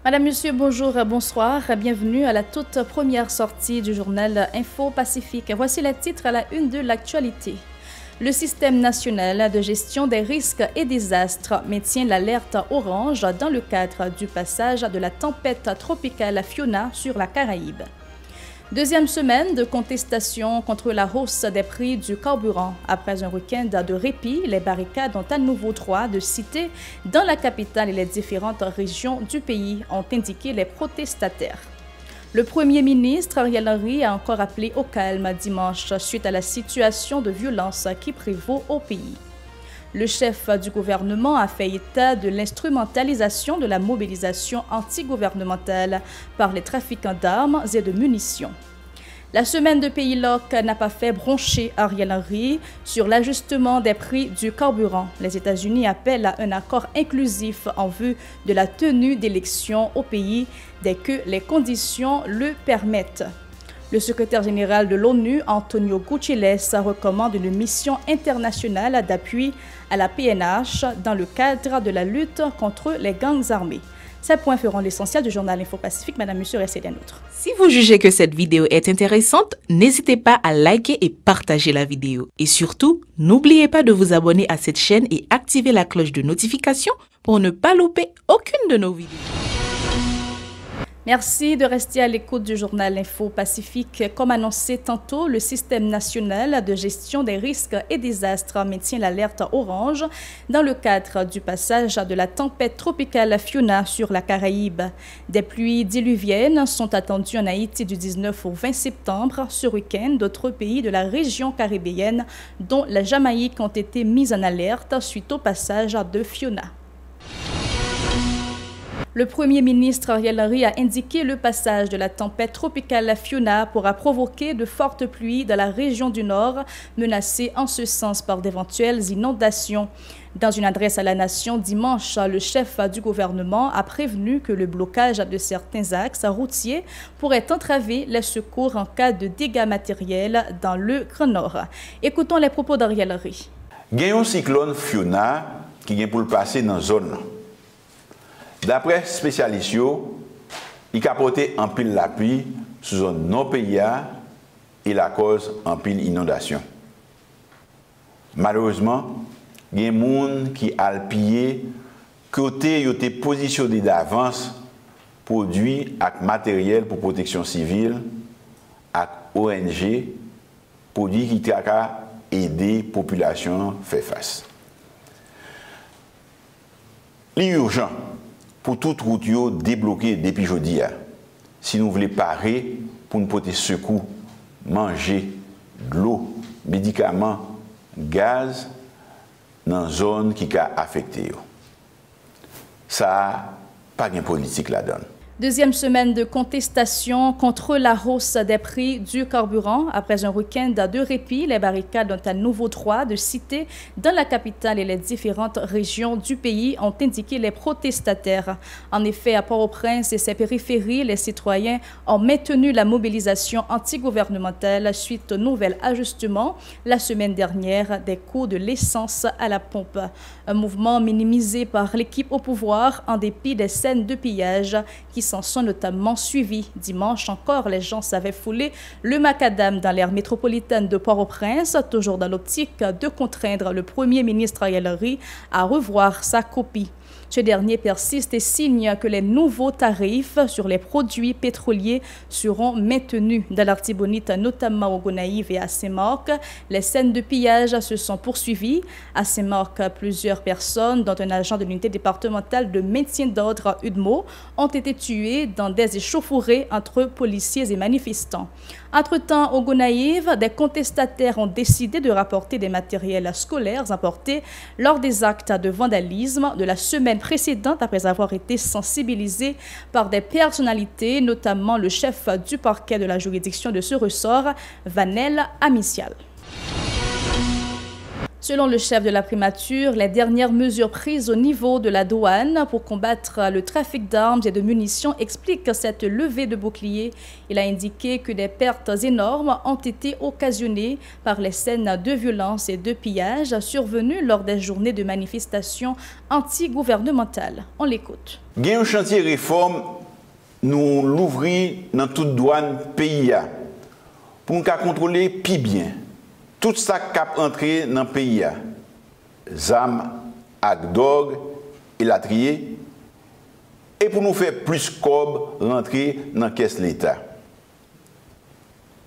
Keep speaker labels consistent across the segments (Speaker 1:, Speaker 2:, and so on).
Speaker 1: Madame, Monsieur, bonjour, bonsoir. Bienvenue à la toute première sortie du journal Info Pacifique. Voici les titres à la une de l'actualité. Le système national de gestion des risques et désastres maintient l'alerte orange dans le cadre du passage de la tempête tropicale Fiona sur la Caraïbe. Deuxième semaine de contestation contre la hausse des prix du carburant. Après un week-end de répit, les barricades ont à nouveau droit de citer dans la capitale et les différentes régions du pays, ont indiqué les protestataires. Le premier ministre Ariel Henry a encore appelé au calme dimanche suite à la situation de violence qui prévaut au pays. Le chef du gouvernement a fait état de l'instrumentalisation de la mobilisation antigouvernementale par les trafiquants d'armes et de munitions. La semaine de Pays LOC n'a pas fait broncher Ariel Henry sur l'ajustement des prix du carburant. Les États-Unis appellent à un accord inclusif en vue de la tenue d'élections au pays dès que les conditions le permettent. Le secrétaire général de l'ONU, Antonio Guterres, recommande une mission internationale d'appui à la PNH dans le cadre de la lutte contre les gangs armés. Ces points feront l'essentiel du journal Info Pacifique. Madame, Monsieur, restez des nôtres.
Speaker 2: Si vous jugez que cette vidéo est intéressante, n'hésitez pas à liker et partager la vidéo. Et surtout, n'oubliez pas de vous abonner à cette chaîne et activer la cloche de notification pour ne pas louper aucune de nos vidéos.
Speaker 1: Merci de rester à l'écoute du journal Info Pacifique. Comme annoncé tantôt, le système national de gestion des risques et désastres maintient l'alerte orange dans le cadre du passage de la tempête tropicale Fiona sur la Caraïbe. Des pluies diluviennes sont attendues en Haïti du 19 au 20 septembre. Ce week-end, d'autres pays de la région caribéenne, dont la Jamaïque, ont été mis en alerte suite au passage de Fiona. Le premier ministre Ariel Henry a indiqué le passage de la tempête tropicale Fiona pourra provoquer de fortes pluies dans la région du Nord, menacée en ce sens par d'éventuelles inondations. Dans une adresse à la nation dimanche, le chef du gouvernement a prévenu que le blocage de certains axes routiers pourrait entraver les secours en cas de dégâts matériels dans le Grand Nord. Écoutons les propos d'Ariel Henry.
Speaker 3: Il y a un cyclone Fiona qui vient pour le passer dans la zone. D'après spécialistes, il a apporté un pile la pluie sous zone non pays et la cause en pile inondation. Malheureusement, il y a des gens qui ont pillé côté ils été positionnés d'avance produits avec matériel pour protection civile, avec ONG, produits qui ont aidé la population à faire face. L'urgent pour toute route débloquée depuis jeudi. Si nous voulons parer pour nous porter secours, manger, de l'eau, médicaments, gaz dans la zone qui a affecté. Ça, pas de politique là-dedans.
Speaker 1: Deuxième semaine de contestation contre la hausse des prix du carburant. Après un week-end de répit, les barricades ont à nouveau droit de citer dans la capitale et les différentes régions du pays, ont indiqué les protestataires. En effet, à Port-au-Prince et ses périphéries, les citoyens ont maintenu la mobilisation antigouvernementale suite au nouvel ajustement la semaine dernière des coûts de l'essence à la pompe. Un mouvement minimisé par l'équipe au pouvoir en dépit des scènes de pillage qui s'en sont notamment suivis. Dimanche encore, les gens s'avaient foulé le macadam dans l'aire métropolitaine de Port-au-Prince, toujours dans l'optique de contraindre le premier ministre Ariel Henry à revoir sa copie. Ce dernier persiste et signe que les nouveaux tarifs sur les produits pétroliers seront maintenus. Dans l'Artibonite, notamment au Gonaïve et à Saint-Marc, les scènes de pillage se sont poursuivies. À Saint-Marc, plusieurs personnes, dont un agent de l'unité départementale de maintien d'ordre UDMO, ont été tuées dans des échauffourées entre policiers et manifestants. Entre-temps, au Gonaïve, des contestataires ont décidé de rapporter des matériels scolaires importés lors des actes de vandalisme de la semaine précédente après avoir été sensibilisés par des personnalités, notamment le chef du parquet de la juridiction de ce ressort, Vanel Amicial. Selon le chef de la primature, les dernières mesures prises au niveau de la douane pour combattre le trafic d'armes et de munitions expliquent cette levée de bouclier. Il a indiqué que des pertes énormes ont été occasionnées par les scènes de violence et de pillage survenues lors des journées de manifestations anti-gouvernementales. On l'écoute.
Speaker 3: Il y a un chantier réforme nous l'ouvrir dans toute douane pays pour nous contrôler plus bien tout ça qui a entré dans le pays, zam, agdog et latrier, et pour nous faire plus cob rentrer dans la caisse de l'État.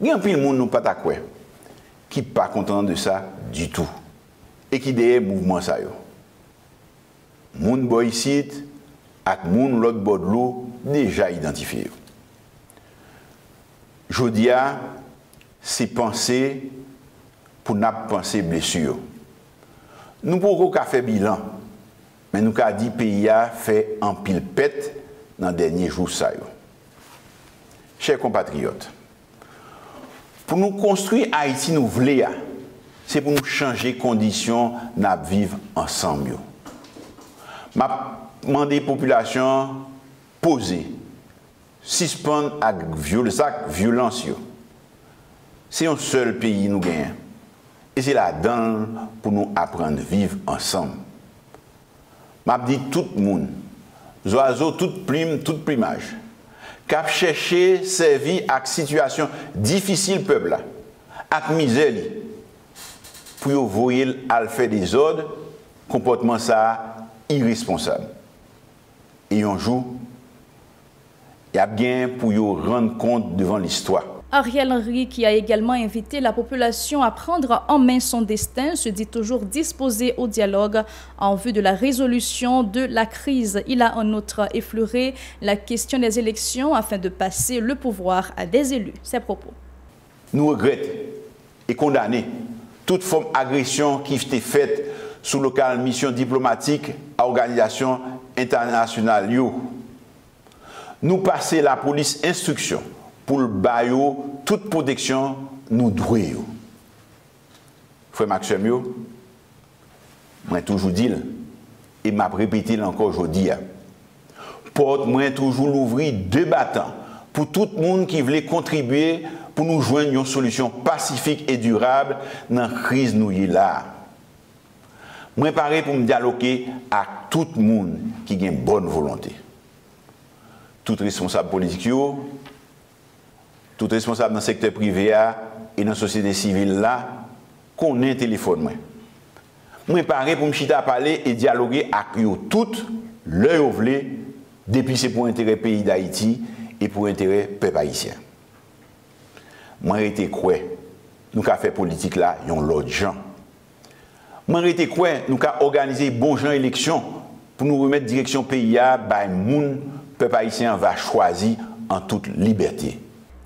Speaker 3: Il y a un peu de monde qui n'est pas content de ça du tout et qui derrière le mouvement ça. Moun boycite ak moun l'autre bord de l'eau déjà identifié. Jodia, c'est penser pour n'a penser blessure. Nous pouvons pas faire bilan, mais nous avons dit que le pays a fait un pile pète dans les derniers jours. Chers compatriotes, pour nous construire Haïti, nous voulons, c'est pour nous changer les conditions de vivre ensemble. Je demande à la population poser, suspendre la violence. C'est un seul pays nous gagnons. Et c'est là-dedans pour nous apprendre à vivre ensemble. Je dis tout le monde, les oiseaux, toute plume, toute plumage, qui a cherché servir à situation difficile peuple, à misère, pour voir à faire des ordres, comportement ça irresponsable. Et un jour, il y a bien pour rendre compte devant l'histoire.
Speaker 1: Ariel Henry, qui a également invité la population à prendre en main son destin, se dit toujours disposé au dialogue en vue de la résolution de la crise. Il a en outre effleuré la question des élections afin de passer le pouvoir à des élus. Ses propos.
Speaker 3: Nous regrettons et condamnons toute forme d'agression qui a été faite sous local mission diplomatique à l'organisation internationale. Nous passons la police instruction pour le baillot, toute protection, nous devons. Frère Maxime, moi toujours dit, et m'a répété encore aujourd'hui, porte moi toujours l'ouvrir deux battants pour tout le monde qui voulait contribuer pour nous joindre une solution pacifique et durable dans la crise nous y là. Moi pareil pour me dialoguer à tout le monde qui a une bonne volonté. Tout responsable politique, tout responsable dans le secteur privé et dans la société civile là, qu'on ait un téléphone. Moi, pareil pour me parler et dialoguer avec eux toutes, leur voulez, depuis c'est pour l'intérêt du pays d'Haïti et pour l'intérêt du peuple haïtien. Moi, j'ai été quoi, nous avons fait politique là, ils ont l'autre gens. Moi, j'ai été quoi, nous avons organisé bon genre élection pour nous remettre direction pays à, le peuple haïtien va choisir en toute liberté.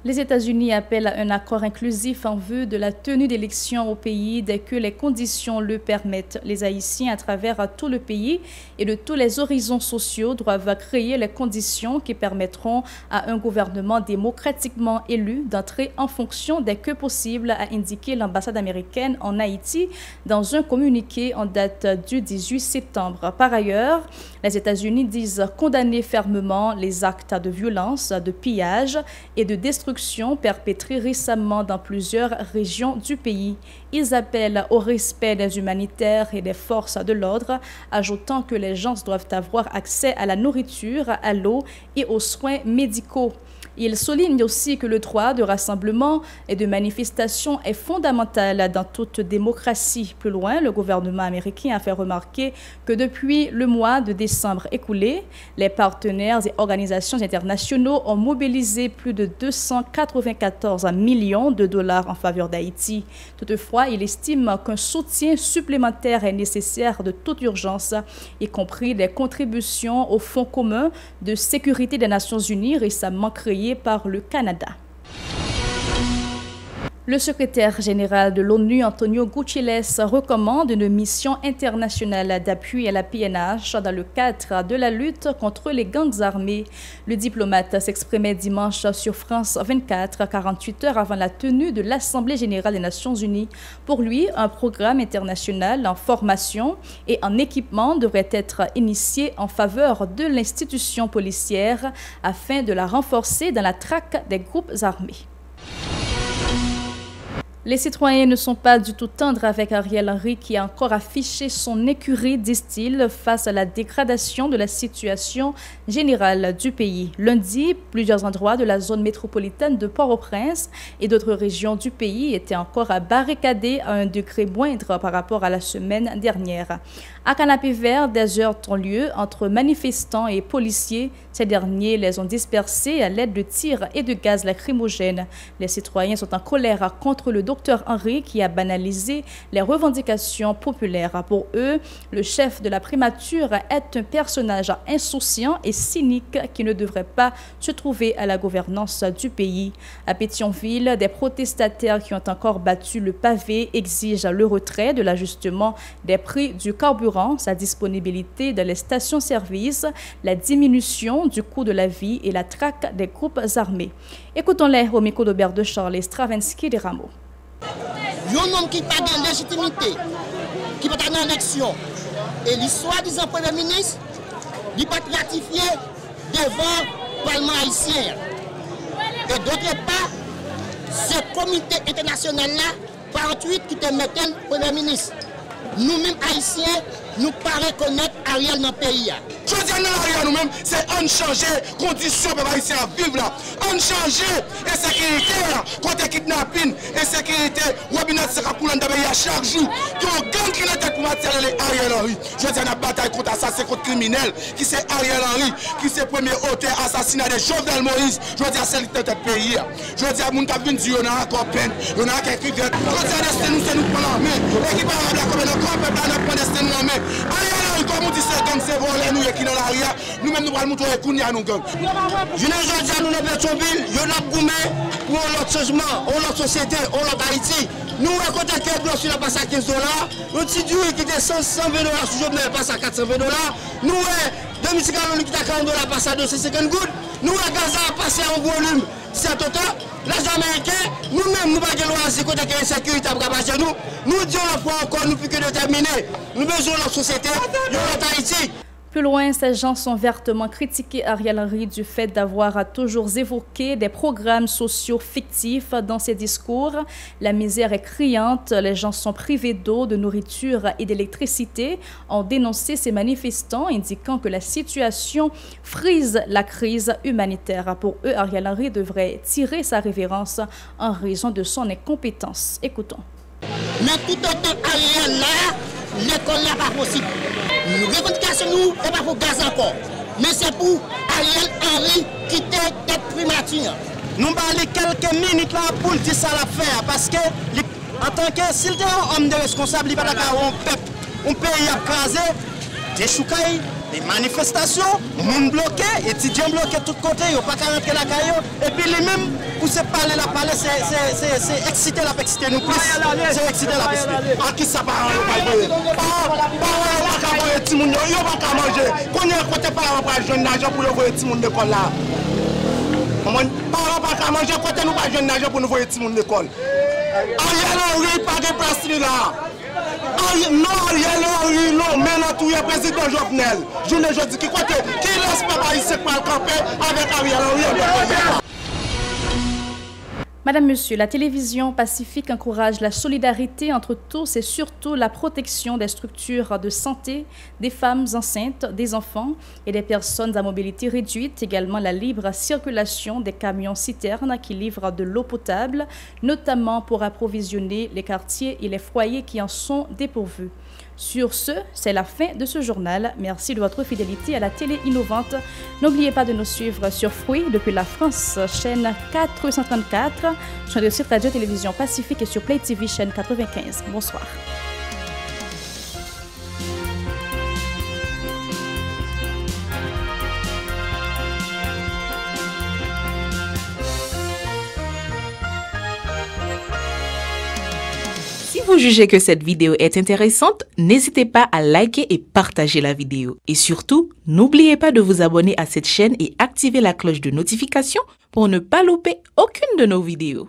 Speaker 1: Les États-Unis appellent à un accord inclusif en vue de la tenue d'élections au pays dès que les conditions le permettent. Les Haïtiens à travers tout le pays et de tous les horizons sociaux doivent créer les conditions qui permettront à un gouvernement démocratiquement élu d'entrer en fonction dès que possible, a indiqué l'ambassade américaine en Haïti dans un communiqué en date du 18 septembre. Par ailleurs, les États-Unis disent condamner fermement les actes de violence, de pillage et de destruction perpétrés récemment dans plusieurs régions du pays. Ils appellent au respect des humanitaires et des forces de l'ordre, ajoutant que les gens doivent avoir accès à la nourriture, à l'eau et aux soins médicaux. Il souligne aussi que le droit de rassemblement et de manifestation est fondamental dans toute démocratie. Plus loin, le gouvernement américain a fait remarquer que depuis le mois de décembre écoulé, les partenaires et organisations internationaux ont mobilisé plus de 294 millions de dollars en faveur d'Haïti. Toutefois, il estime qu'un soutien supplémentaire est nécessaire de toute urgence, y compris des contributions au Fonds commun de sécurité des Nations Unies récemment créé par le Canada. Le secrétaire général de l'ONU, Antonio Guterres, recommande une mission internationale d'appui à la PNH dans le cadre de la lutte contre les gangs armés. Le diplomate s'exprimait dimanche sur France 24, 48 heures avant la tenue de l'Assemblée générale des Nations unies. Pour lui, un programme international en formation et en équipement devrait être initié en faveur de l'institution policière afin de la renforcer dans la traque des groupes armés. Les citoyens ne sont pas du tout tendres avec Ariel Henry qui a encore affiché son écurie, disent-ils, face à la dégradation de la situation générale du pays. Lundi, plusieurs endroits de la zone métropolitaine de Port-au-Prince et d'autres régions du pays étaient encore barricadés à un degré moindre par rapport à la semaine dernière. À Canapé Vert, des heurts ont lieu entre manifestants et policiers. Ces derniers les ont dispersés à l'aide de tirs et de gaz lacrymogènes. Les citoyens sont en colère contre le docteur Henry qui a banalisé les revendications populaires. Pour eux, le chef de la primature est un personnage insouciant et cynique qui ne devrait pas se trouver à la gouvernance du pays. À Pétionville, des protestataires qui ont encore battu le pavé exigent le retrait de l'ajustement des prix du carburant, sa disponibilité dans les stations-service, la diminution du coût de la vie et la traque des groupes armés. Écoutons-les au micro d'Aubert de Charles Stravinsky des Rameaux.
Speaker 4: Un homme qui n'a pas de légitimité, qui va dans l'élection, et l'histoire disant Premier ministre, il va être ratifié devant le Parlement haïtien. Et d'autre part, ce comité international-là, 48 qui te mettent le Premier ministre. Nous-mêmes haïtiens, nous ne pas reconnaître Ariel dans le pays.
Speaker 5: Je dis à Ariel nous-mêmes, c'est on changer conditions pour les haïtiens à vivre là. On changer insécurité, côté kidnapping, insécurité, Wabinat sera coulant dans le pays chaque jour. Qui ont gang qui n'a pas pour matériel Ariel Henry. Je dis à la bataille contre ça, c'est contre criminel, qui c'est Ariel Henry, qui c'est le premier auteur assassinat de Jovenel Moïse. Je dis à celle de notre pays. Je dis à mon qui vient du Yona, encore peine, Yona qui écrit. Je dis à destin nous, c'est nous pour la main. Et qui va avoir la commune, le corps peuple, on prend destin nous en main. Ariel Henry, comme on dit, c'est gang, c'est volé, nous qui dans l'arrière, nous-mêmes nous allons montrer qu'on y a nous gang.
Speaker 4: Je ne dis à nous, nous Pétionville, il y a goumé pour l'autre changement, l'autre société, l'autre Haïti. Nous, à côté de l'eau, sur la passe à $15, le petit Dieu qui était 120 $, sur journée, passe à $420. Nous, 2000 gallons qui est à $40, passe à 250 gouttes. Nous, à Gaza, passé en volume, c'est total. Les Américains, nous-mêmes, nous ne pouvons pas côté de l'insécurité chez nous. Nous disons la fois encore, nous plus que déterminés. Nous besoin de la société, de notre Haïti.
Speaker 1: Plus loin, ces gens sont vertement critiqués Ariel Henry du fait d'avoir toujours évoqué des programmes sociaux fictifs dans ses discours. La misère est criante, les gens sont privés d'eau, de nourriture et d'électricité, ont dénoncé ces manifestants, indiquant que la situation frise la crise humanitaire. Pour eux, Ariel Henry devrait tirer sa révérence en raison de son incompétence. Écoutons.
Speaker 4: Mais tout autant Ariel là, l'école n'est pas possible. Nous revendications nous, ce n'est pas pour gaz encore. Mais c'est pour Ariel Henry qui était tête primature.
Speaker 6: Nous parlons quelques minutes là pour dire ça à faire. Parce que, en tant que s'il était un homme de responsable, il va avoir un pays à craser, des choucailles, des manifestations, monde bloqué, étudiants bloqués de tous côtés, ils n'ont pas qu'à rentrer la caillou. Et puis les mêmes, pour se parler, c'est exciter la exciter nous plus. C'est exciter la exciter.
Speaker 5: À qui ça va envoyer? Pas envoyer tout le monde, il n'y a pas qu'à manger. Quand il y a un côté par rapport à jeune nageur pour envoyer tout le monde l'école là. Pas rapport à manger, côté nous pas jeune nageur pour nous envoyer tout le monde l'école. Ariel Henry, pas de place là. Non, Ariel Henry, non, maintenant tout est président Jovenel. Je ne dis qui côté, qui laisse pas ici pour le camper avec Ariel Henry.
Speaker 1: Madame, Monsieur, la télévision Pacifique encourage la solidarité entre tous et surtout la protection des structures de santé, des femmes enceintes, des enfants et des personnes à mobilité réduite, également la libre circulation des camions-citernes qui livrent de l'eau potable, notamment pour approvisionner les quartiers et les foyers qui en sont dépourvus. Sur ce, c'est la fin de ce journal. Merci de votre fidélité à la télé innovante. N'oubliez pas de nous suivre sur Fruit depuis la France, chaîne 434, sur le site Radio-Télévision Pacifique et sur Play TV, chaîne 95. Bonsoir.
Speaker 2: Si vous jugez que cette vidéo est intéressante, n'hésitez pas à liker et partager la vidéo. Et surtout, n'oubliez pas de vous abonner à cette chaîne et activer la cloche de notification pour ne pas louper aucune de nos vidéos.